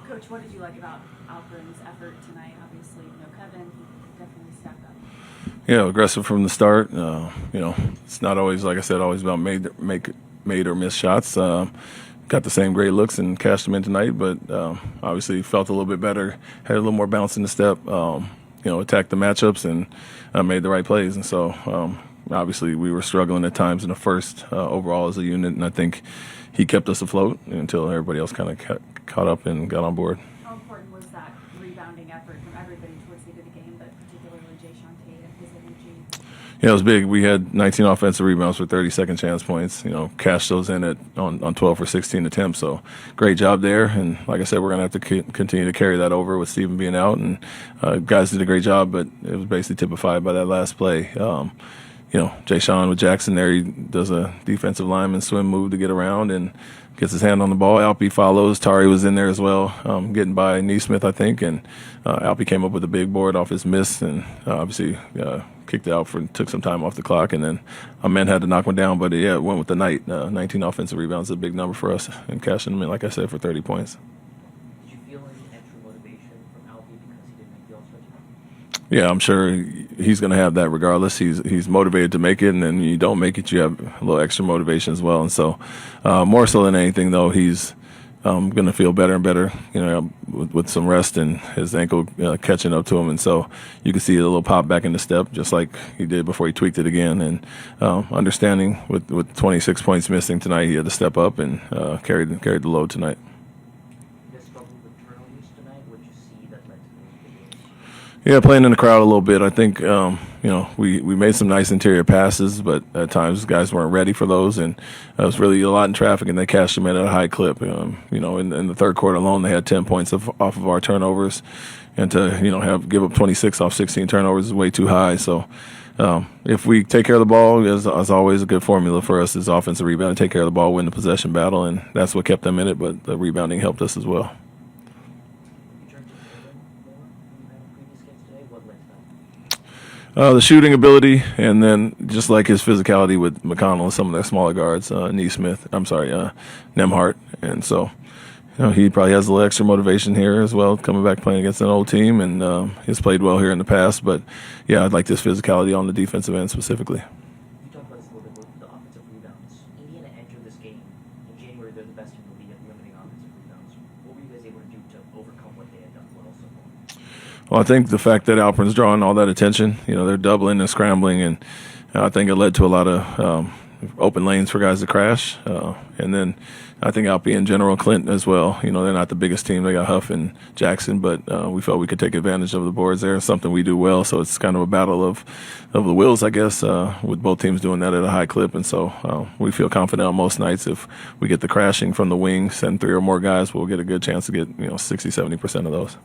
Coach, what did you like about Alperen's effort tonight? Obviously, Kevin, he definitely stepped up. Yeah, aggressive from the start. It's not always, like I said, always about made or missed shots. Got the same great looks and cashed them in tonight, but obviously felt a little bit better, had a little more bounce in the step, attacked the matchups and made the right plays. And so obviously we were struggling at times in the first overall as a unit, and I think he kept us afloat until everybody else kind of caught up and got on board. How important was that rebounding effort from everybody towards the end of the game, but particularly Jason Tate and his energy? Yeah, it was big. We had 19 offensive rebounds for 30 second chance points. Cashed those in on 12 or 16 attempts. So great job there. And like I said, we're going to have to continue to carry that over with Steven being out. And guys did a great job, but it was basically typified by that last play. Jay Sean with Jackson there, he does a defensive lineman swim move to get around and gets his hand on the ball. Alpy follows. Tari was in there as well, getting by Neesmith, I think. And Alpy came up with a big board off his miss and obviously kicked it out took some time off the clock. And then Amen had to knock one down, but it went with the night. 19 offensive rebounds is a big number for us and cashing them in, like I said, for 30 points. Did you feel any extra motivation from Alpy because he didn't make the All-Star team? Yeah, I'm sure he's going to have that regardless. He's motivated to make it, and then when you don't make it, you have a little extra motivation as well. And so more so than anything, though, he's going to feel better and better, with some rest and his ankle catching up to him. And so you can see a little pop back in the step, just like he did before he tweaked it again. And understanding with 26 points missing tonight, he had to step up and carried the load tonight. Yeah, playing in the crowd a little bit. I think, we made some nice interior passes, but at times guys weren't ready for those, and it was really a lot in traffic, and they cashed them in at a high clip. In the third quarter alone, they had 10 points off of our turnovers, and to give up 26 off 16 turnovers is way too high. So if we take care of the ball, as always, a good formula for us is offensive rebound, take care of the ball, win the possession battle, and that's what kept them in it, but the rebounding helped us as well. The shooting ability, and then just like his physicality with McConnell and some of their smaller guards, Nemhart. And so, he probably has a little extra motivation here as well, coming back playing against an old team, and he's played well here in the past. But, yeah, I'd like this physicality on the defensive end specifically. You talked about this a little bit with the offensive rebounds. Indiana entered this game. In January, they're the best in the league at limiting offensive rebounds. What were you guys able to do to overcome what they had done well so far? Well, I think the fact that Alperen's drawing all that attention, they're doubling and scrambling, and I think it led to a lot of open lanes for guys to crash. And then I think Alpe in general, Clint as well, they're not the biggest team. They got Huff and Jackson, but we felt we could take advantage of the boards there. It's something we do well, so it's kind of a battle of the wills, I guess, with both teams doing that at a high clip. And so we feel confident on most nights if we get the crashing from the wing, send 3 or more guys, we'll get a good chance to get 60-70% of those.